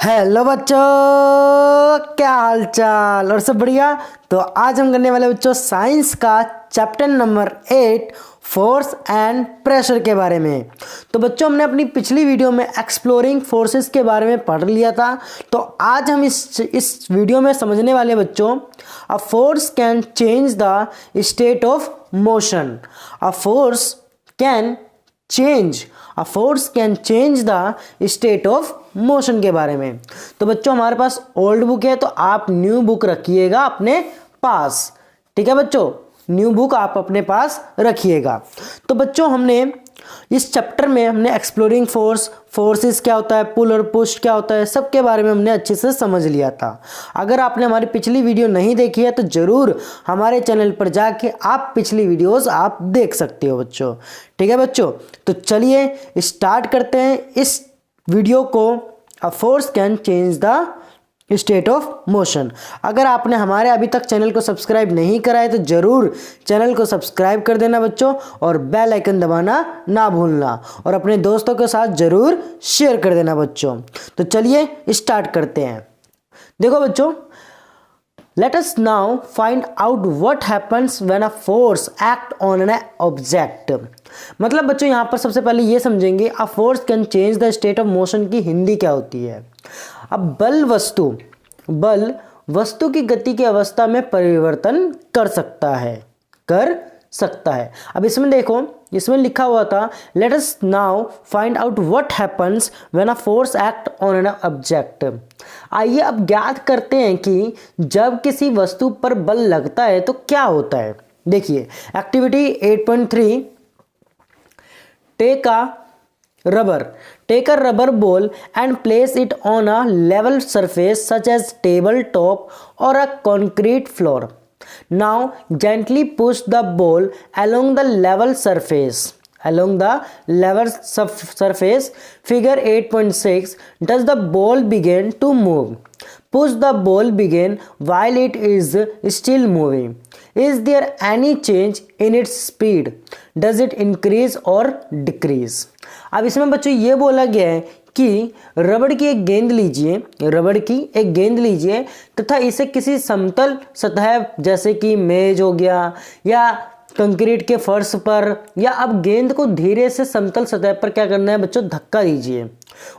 Hello बच्चों, क्या हाल चाल और सब बढ़िया। तो आज हम करने वाले बच्चों साइंस का chapter number 8 force and pressure के बारे में। तो बच्चों हमने अपनी पिछली वीडियो में एक्सप्लोरिंग फोर्सेस के बारे में पढ़ लिया था। तो आज हम इस वीडियो में समझने वाले बच्चों a force can change the state of motion. A force can change the state of motion के बारे में। तो बच्चों हमारे पास ओल्ड बुक है तो आप न्यू बुक रखिएगा अपने पास। ठीक है बच्चों, न्यू बुक आप अपने पास रखिएगा। तो बच्चों हमने इस चैप्टर में हमने एक्सप्लोरिंग फोर्सेस क्या होता है, पुल और पुश क्या होता है, सबके बारे में हमने अच्छे से समझ लिया था। अगर आपने हमारी पिछली वीडियो नहीं देखी है तो ज़रूर हमारे चैनल पर जाके आप पिछली वीडियोस आप देख सकते हो बच्चों। ठीक है बच्चों, तो चलिए स्टार्ट करते हैं इस वीडियो को। A force can change the state of motion. अगर आपने हमारे अभी तक चैनल को सब्सक्राइब नहीं करा है तो ज़रूर चैनल को सब्सक्राइब कर देना बच्चों, और बेल आइकन दबाना ना भूलना, और अपने दोस्तों के साथ ज़रूर शेयर कर देना बच्चों। तो चलिए स्टार्ट करते हैं। देखो बच्चों, let us now find out what happens when a force act on an object. मतलब बच्चों यहाँ पर सबसे पहले ये समझेंगे a force can change the state of motion की हिंदी क्या होती है। अब बल वस्तु की गति की अवस्था में परिवर्तन कर सकता है। अब इसमें देखो, इसमें लिखा हुआ था let us now find out what happens when a force act on an object. आइए अब ज्ञात करते हैं कि जब किसी वस्तु पर बल लगता है तो क्या होता है। देखिए activity 8.3, take a rubber ball and place it on a level surface such as table top or a concrete floor. Now gently push the ball along the level surface. Figure 8.6. Does the ball begin to move? Push the ball begin while it is still moving. Is there any change in its speed? Does it increase or decrease? अब इसमें बच्चों ये बोला गया है कि रबड़ की एक गेंद लीजिए तथा इसे किसी समतल सतह जैसे कि मेज हो गया या कंक्रीट के फर्श पर, या अब गेंद को धीरे से समतल सतह पर क्या करना है बच्चों, धक्का दीजिए।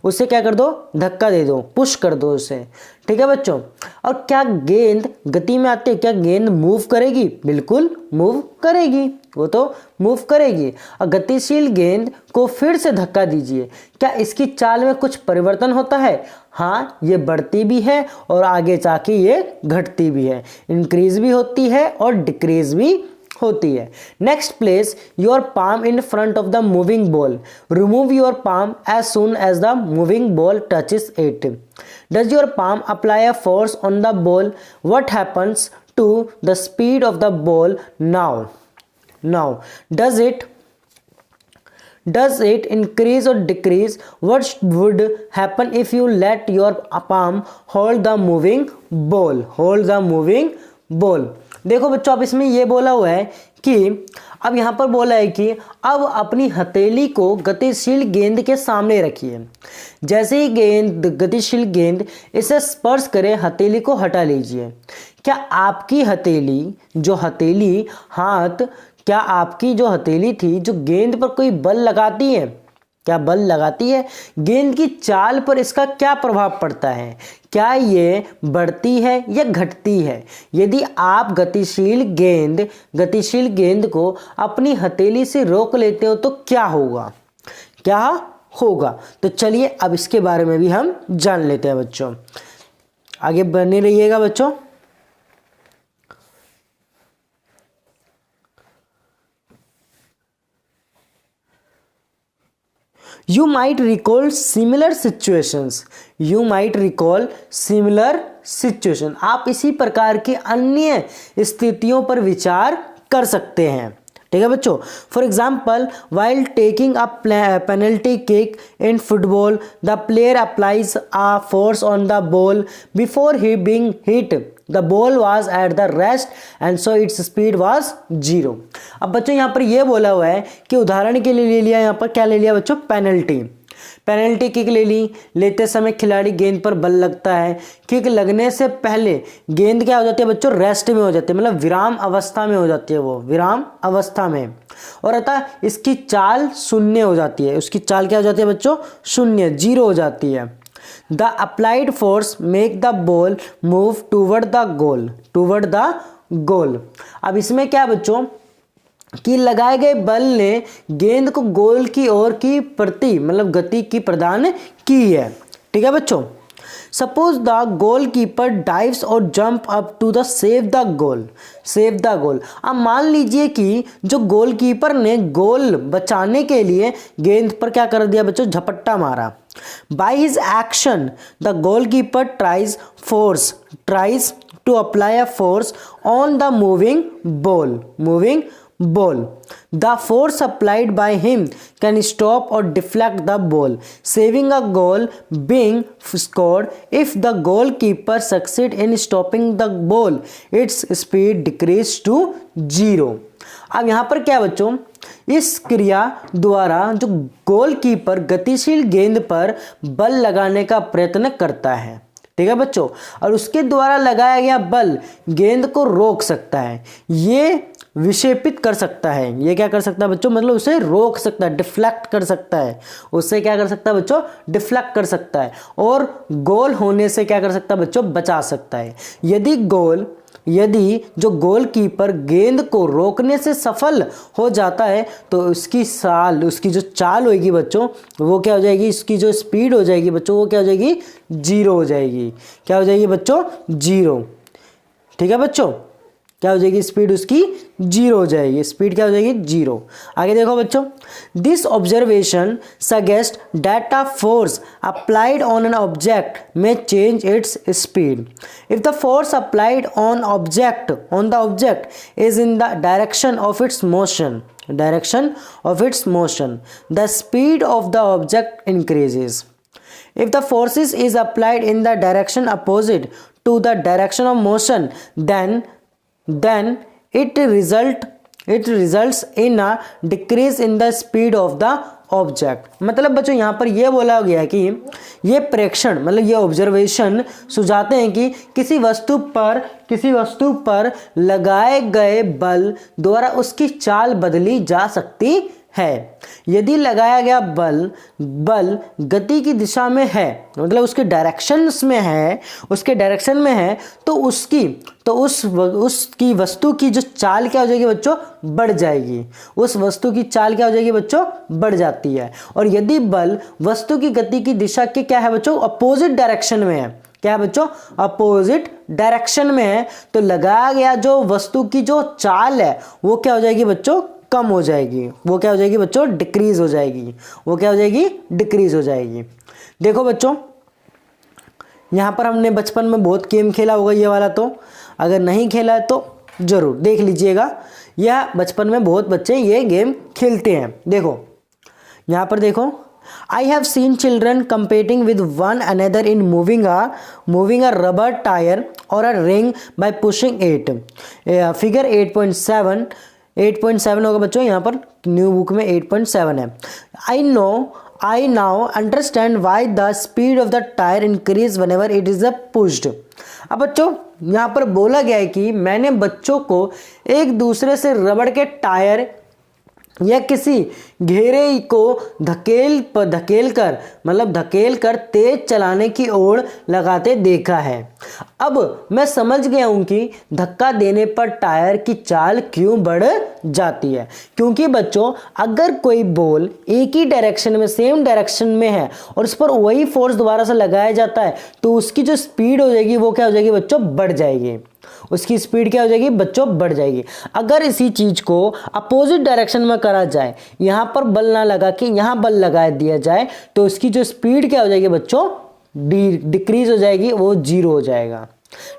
उसे क्या कर दो, धक्का दे दो, पुश कर दो उसे। ठीक है बच्चों, और क्या गेंद गति में आती है, क्या गेंद मूव करेगी? बिल्कुल मूव करेगी, वो तो मूव करेगी। और गतिशील गेंद को फिर से धक्का दीजिए, क्या इसकी चाल में कुछ परिवर्तन होता है? हाँ, ये बढ़ती भी है और आगे जाके ये घटती भी है, इंक्रीज भी होती है और डिक्रीज भी होती है। Next, place your palm in front of the moving ball. Remove your palm as soon as the moving ball touches it. Does your palm apply a force on the ball? What happens to the speed of the ball now? Does it increase or decrease? What would happen if you let your palm hold the moving ball? देखो बच्चों, अब इसमें ये बोला हुआ है कि अब यहाँ पर बोला है कि अब अपनी हथेली को गतिशील गेंद के सामने रखिए। जैसे ही गतिशील गेंद इसे स्पर्श करे, हथेली को हटा लीजिए। क्या आपकी आपकी जो हथेली थी, जो गेंद पर कोई बल लगाती है, क्या बल लगाती है? गेंद की चाल पर इसका क्या प्रभाव पड़ता है? क्या ये बढ़ती है या घटती है? यदि आप गतिशील गेंद को अपनी हथेली से रोक लेते हो तो क्या होगा? तो चलिए अब इसके बारे में भी हम जान लेते हैं बच्चों। आगे बने रहिएगा बच्चों। You might recall similar situations. आप इसी प्रकार की अन्य स्थितियों पर विचार कर सकते हैं। ठीक है बच्चों, for example while taking a penalty kick in football, the player applies a force on the ball before he being hit. The ball was at the rest and so its speed was 0। अब बच्चों यहाँ पर यह बोला हुआ है कि उदाहरण के लिए ले लिया, यहाँ पर क्या ले लिया बच्चों, पेनल्टी। पेनल्टी किक ले ली, लेते समय खिलाड़ी गेंद पर बल लगता है, किक लगने से पहले गेंद क्या हो जाती है बच्चों, रेस्ट में हो जाती है, मतलब विराम अवस्था में हो जाती है, वो विराम अवस्था में। और अतः इसकी चाल शून्य हो जाती है, उसकी चाल क्या हो जाती है बच्चों, शून्य, जीरो हो जाती है। The applied force make the ball move toward the goal, toward the goal. अब इसमें क्या बच्चों कि लगाए गए बल ने गेंद को गोल की ओर की प्रति मतलब गति की प्रदान की है। ठीक है बच्चों। Suppose the goal keeper dives और jump up to the save the goal, save the goal. अब मान लीजिए कि जो गोलकीपर ने गोल बचाने के लिए गेंद पर क्या कर दिया बच्चों, झपट्टा मारा। By his action, the goalkeeper tries to apply a force on the moving ball. The force applied by him can stop or deflect the ball, saving a goal being scored. If the goalkeeper succeed in stopping the ball, its speed decreases to 0. अब यहाँ पर क्या बच्चों, इस क्रिया द्वारा जो goalkeeper गतिशील गेंद पर बल लगाने का प्रयत्न करता है, ठीक है बच्चों, और उसके द्वारा लगाया गया बल गेंद को रोक सकता है, ये विक्षेपित कर सकता है, ये क्या कर सकता है बच्चों, मतलब उसे रोक सकता है, डिफ्लेक्ट कर सकता है, उससे क्या कर सकता है बच्चों, डिफ्लेक्ट कर सकता है, और गोल होने से क्या कर सकता है बच्चों, बचा सकता है। यदि जो गोलकीपर गेंद को रोकने से सफल हो जाता है तो उसकी जो चाल होगी बच्चों, वो क्या हो जाएगी, इसकी जो स्पीड हो जाएगी बच्चों, वो क्या हो जाएगी, 0 हो जाएगी। क्या हो जाएगी बच्चों, 0। ठीक है बच्चों, क्या हो जाएगी, स्पीड उसकी 0 हो जाएगी, स्पीड क्या हो जाएगी, 0। आगे देखो बच्चों, this observation suggest that a force applied on an object may change its speed. If the force applied on the object is in the direction of its motion, the speed of the object increases. If the force is applied in the direction opposite to the direction of motion, then it results in a decrease in the speed of the object. मतलब बच्चों यहाँ पर यह बोला गया है कि ये प्रेक्षण मतलब ये ऑब्जर्वेशन सुझाते हैं कि किसी वस्तु पर लगाए गए बल द्वारा उसकी चाल बदली जा सकती है। यदि लगाया गया बल गति की दिशा में है, मतलब उसके डायरेक्शन में है, तो उसकी वस्तु की जो चाल क्या हो जाएगी बच्चों, बढ़ जाएगी। उस वस्तु की चाल क्या हो जाएगी बच्चों, बढ़ जाती है। और यदि बल वस्तु की गति की दिशा के क्या है बच्चों, अपोजिट डायरेक्शन में है, क्या है बच्चों, अपोजिट डायरेक्शन में है, तो लगाया गया जो वस्तु की जो चाल है वो क्या हो जाएगी बच्चों, कम हो जाएगी। वो क्या हो जाएगी बच्चों, डिक्रीज हो जाएगी। वो क्या हो जाएगी, डिक्रीज हो जाएगी। देखो बच्चों, यहाँ पर हमने बचपन में बहुत गेम खेला होगा, ये वाला तो अगर नहीं खेला है तो जरूर देख लीजिएगा। यह बचपन में बहुत बच्चे ये गेम खेलते हैं। देखो यहाँ पर देखो, I have seen children competing with one another in moving a rubber tire or a ring by pushing it. Figure 8.7 होगा बच्चों, यहाँ पर न्यू बुक में 8.7 है। I now understand why the speed of the tire increase whenever it is pushed. अब बच्चों यहाँ पर बोला गया है कि मैंने बच्चों को एक दूसरे से रबड़ के टायर या किसी घेरे को धकेल कर तेज चलाने की ओर लगाते देखा है। अब मैं समझ गया हूं कि धक्का देने पर टायर की चाल क्यों बढ़ जाती है, क्योंकि बच्चों अगर कोई बॉल एक ही डायरेक्शन में, सेम डायरेक्शन में है और उस पर वही फोर्स दोबारा से लगाया जाता है तो उसकी जो स्पीड हो जाएगी वो क्या हो जाएगी बच्चों, बढ़ जाएगी। उसकी स्पीड क्या हो जाएगी बच्चों, बढ़ जाएगी। अगर इसी चीज को अपोजिट डायरेक्शन में करा जाए, यहां पर बल ना लगा के यहां बल लगा दिया जाए तो उसकी जो स्पीड क्या हो जाएगी बच्चों, डिक्रीज हो जाएगी, वो 0 हो जाएगा।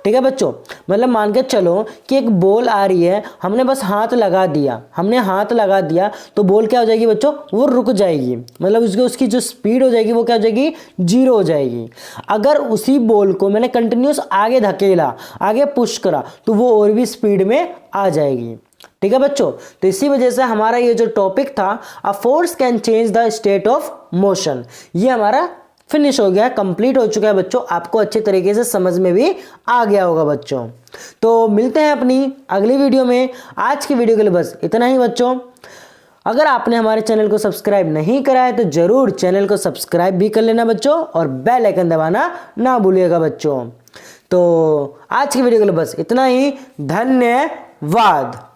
ठीक है बच्चों, मतलब मान के चलो कि एक बॉल आ रही है, हमने बस हाथ लगा दिया तो बॉल क्या हो जाएगी बच्चों, वो रुक जाएगी, मतलब उसकी जो स्पीड हो जाएगी वो क्या हो जाएगी, 0 हो जाएगी। अगर उसी बॉल को मैंने कंटिन्यूस आगे धकेला, आगे पुश करा तो वो और भी स्पीड में आ जाएगी। ठीक है बच्चों। तो इसी वजह से हमारा ये जो टॉपिक था a force can change the state of motion, ये हमारा फिनिश हो गया, कंप्लीट हो चुका है बच्चों। आपको अच्छे तरीके से समझ में भी आ गया होगा बच्चों। तो मिलते हैं अपनी अगली वीडियो में। आज की वीडियो के लिए बस इतना ही बच्चों। अगर आपने हमारे चैनल को सब्सक्राइब नहीं करा है तो जरूर चैनल को सब्सक्राइब भी कर लेना बच्चों, और बेल आइकन दबाना ना भूलिएगा बच्चों। तो आज की वीडियो के लिए बस इतना ही। धन्यवाद।